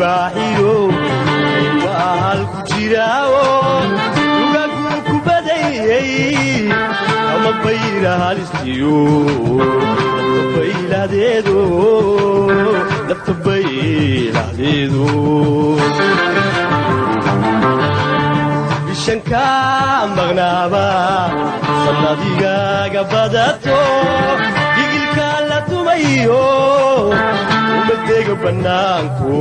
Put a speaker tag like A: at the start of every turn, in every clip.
A: libaaxiyo waa halku jiraawo ugagu ku badayay ama bayra halistiyo bayladeedo nafta bayladeedo bishanka maqnaaba sannadigaaga badato digilka la tumayo umadega bannaanku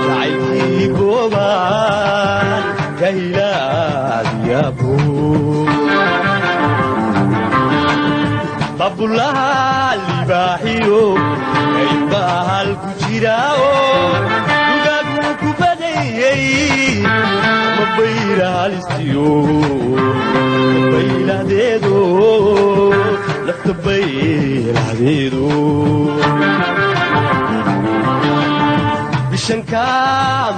A: jacaylkii goobaan ka hilaadiyaabo babulaha libaaxiyo kaybaa halku jiraawo ugagu ku badayay ama bayra halistiyo bayladeedo nafta bayladeedo bishanka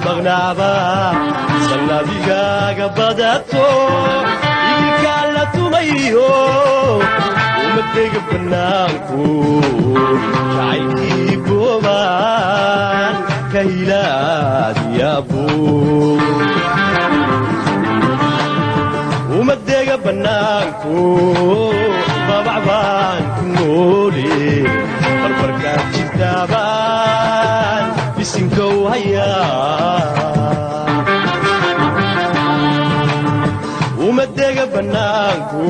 A: maqnaaba sannadigaaga badato igilka la tumayo umadega bannaanku jacaylkii goobaan ka hilaadiyaabo umadega bannaanku babac baan ku noole barbarkaad jirtaabaan bisinkow hayaa umadega bannaanku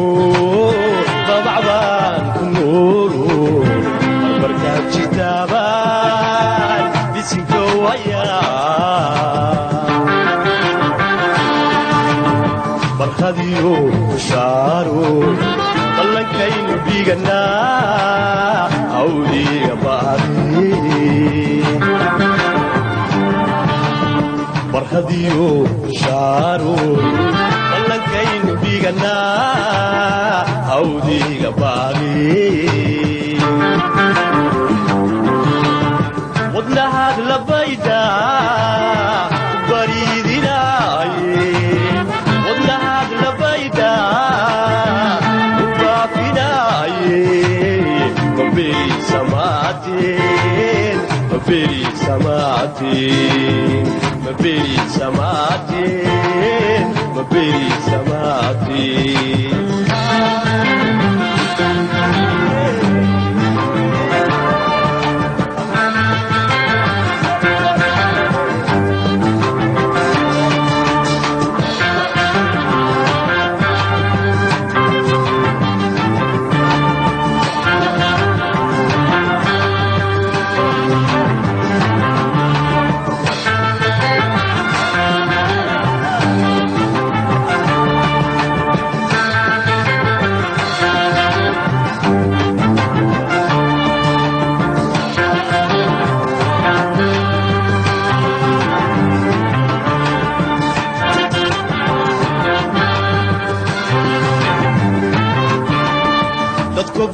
A: babac baan ku noolo barbarkaad jirtaabaan bisinkow hayaa barkhadiyo shaaro ballankaynu dhiganaa awliga baadi barkhadiyo shaaro ballankaynu dhiganaa awdiga baadi wadnahaad labayda bariidinaaye maberi samatin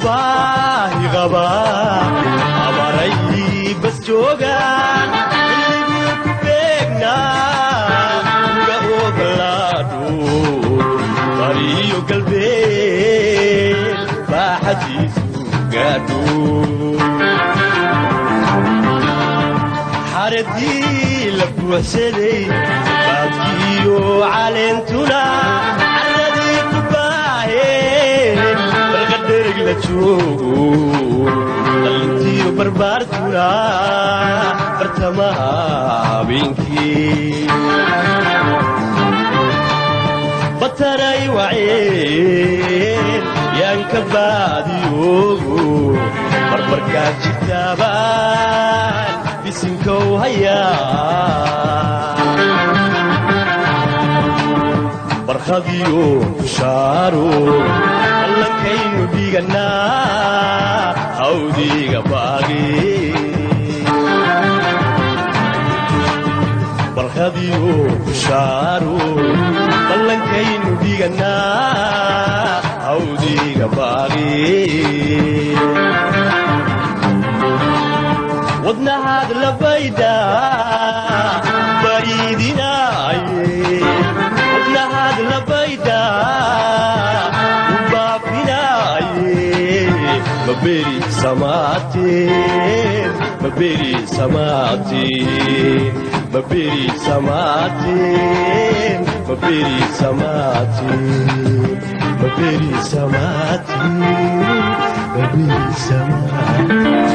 A: baahi qaba abaray bas joogaan illigu ku beegnaa uga ogolaadho bariyo galbeed baaxadiisu gaadho xaradii la buuxsaday baadkiyo caleentuna carradii ku baaheen balqadhereg la joogo dhalintiyo barbaartuna bartamaha habeenkii bataray waceen yaan ka baadiyoogo barbarkaad jirtaabaan bisinkow hayaa barkhadiyo shaaro ballankaynu dhiganaa hawdiga baagi barkhadiyo shaaro ballankaynu dhiganaa hawdiga baagi wadnahaad labayda bariidinaaye wadnahaad labayda ubaafinaaye maberi samaateen baberi samatin baberi samatin baberi samatin baberi samatin baberi samatin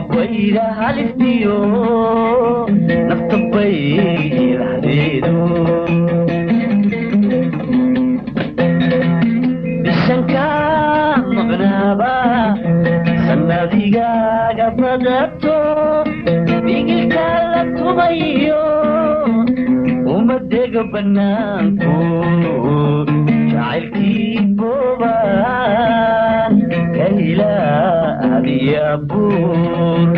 B: bayra halistiyo nafta bayradeedu bishanka maqnaaba sannadigaaga badato bigilka la tumayo umadega banaanku jacaylkii boobaan ka ilaaliya buur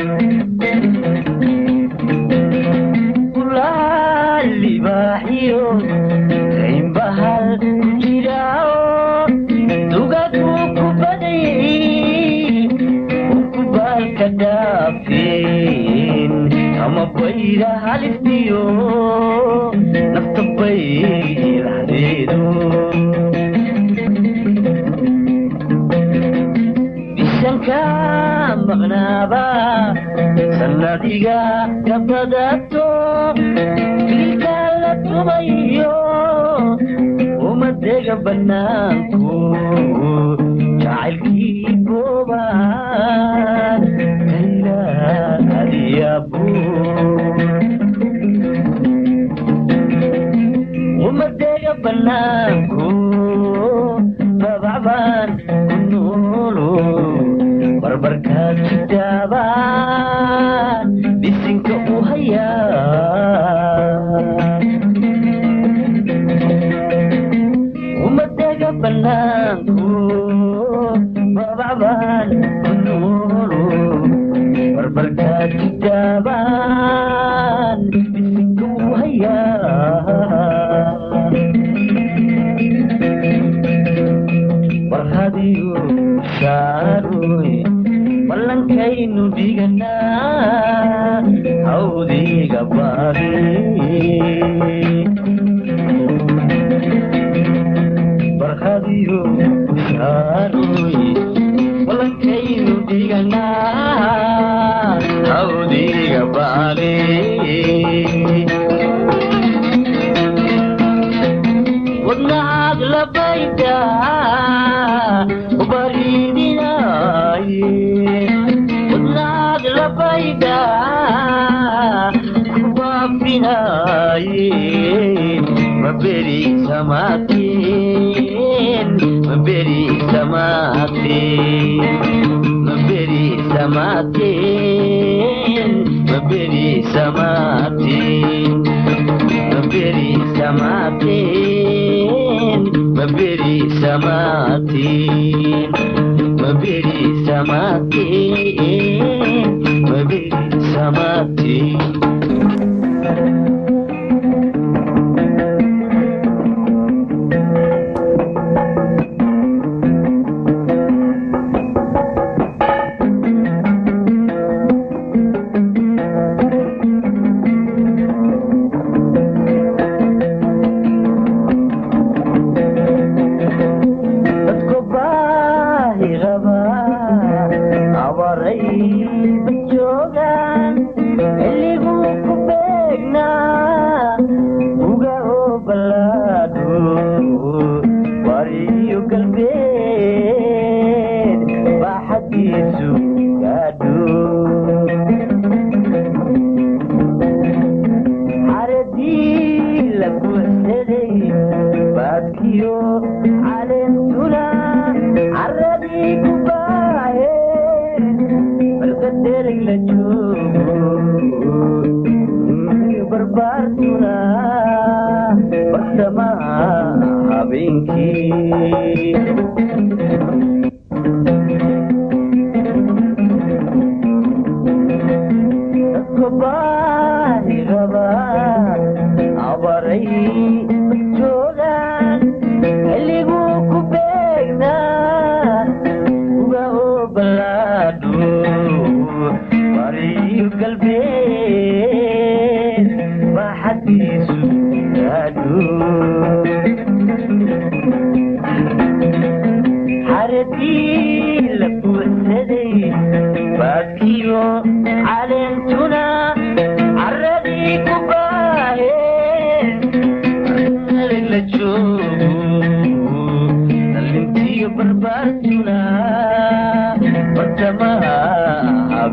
B: kulaha libaaxiyo kaynbahal jirao dugadku ku badayay ukubaalka dhaafin kama bayra halistiyo nafta bayradeedu bishanka maqnaaba sannadiga ka badato dilka la tumayo umadega banaanku jacaylkii boobaan ka ilaaliya buur umadega banaanku babacbaan ku noolo barbarkaad kitaabaan bisinka u hayaa umadega banaanku babacbaan ku noolo barbarkaad kitaabaan bisinka u hayaa warhadiyo shaaroy ballankaynu dhiganaa hawdiga baadi warhadiyo shaaroy ballankaynu dhiganaa hawdiga baadi wadnacaad labayda baridinaaye wadnacaad labayda kubaabinaaye maberi samaateen maberi samaateen maberi samaateen maberi samaateen maberi samaateen maberi samaateen maberi samaateen maberi samaateen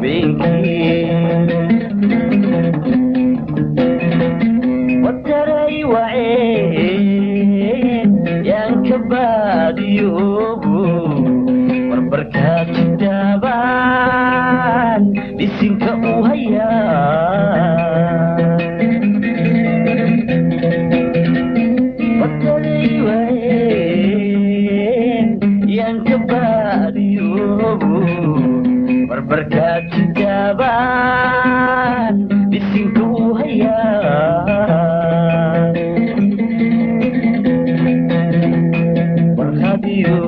B: habeenkii wataray waceen yaan ka baadiyoobo barbarkaad jitaabaan bisinka u hayaa wataray waceen yaan ka baadiyoobo barbarkaad jitaabaan bisinka u hayaa warqadiyo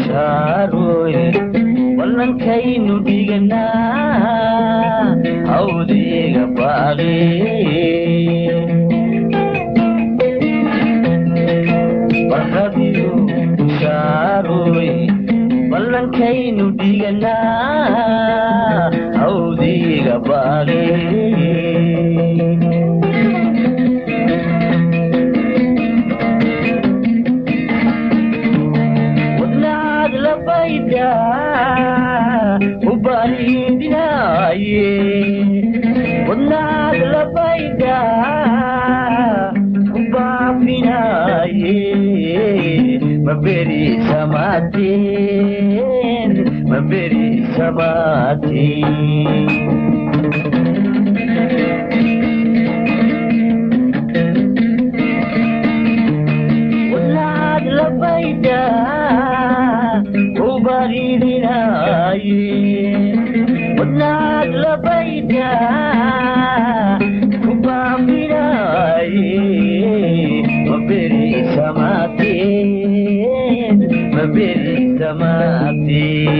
B: shaaroy wallankaynu dhiganaa hawdiga baaqi warqadiyo shaaroy wallankaynu dhiganaa hawdiga baaqi wadnaad labayda ubaahidinaaye wadnaad labayda ubaafinaaye maberi samateen maberi samateen wadnaad labayda ubaahidinaaye wadnaad labayda ubaafinaaye maberi samateen maberi samateen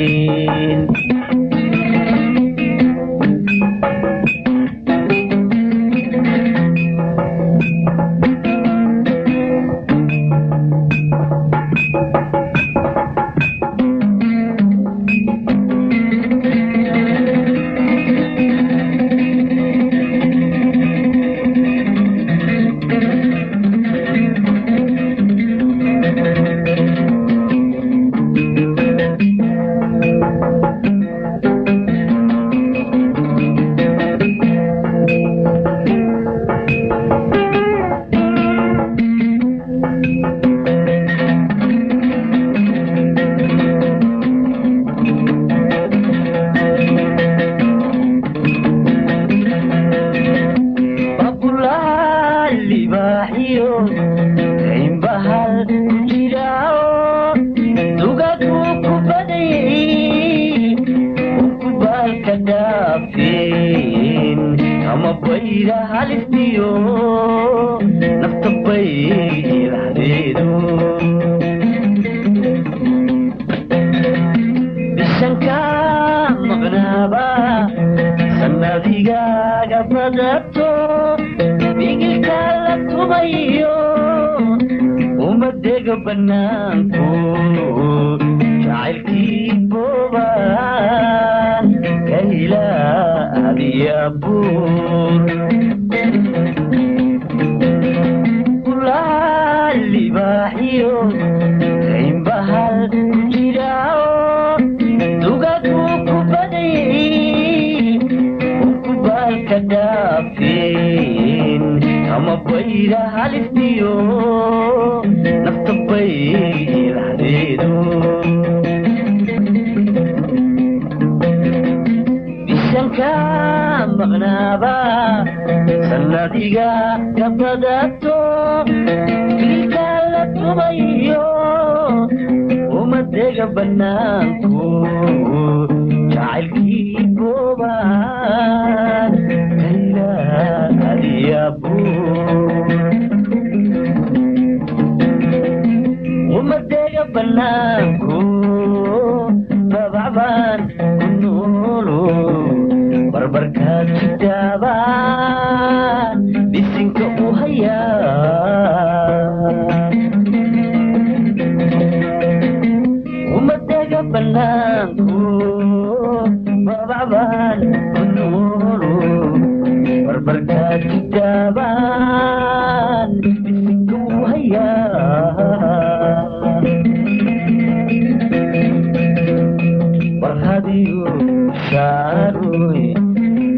B: busaaruy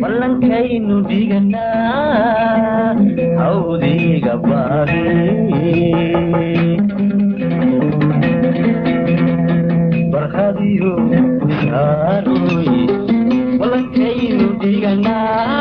B: ballankaynu dhiganaa hawdiga baari barhadiyo busaaruy ballankaynu dhiganaa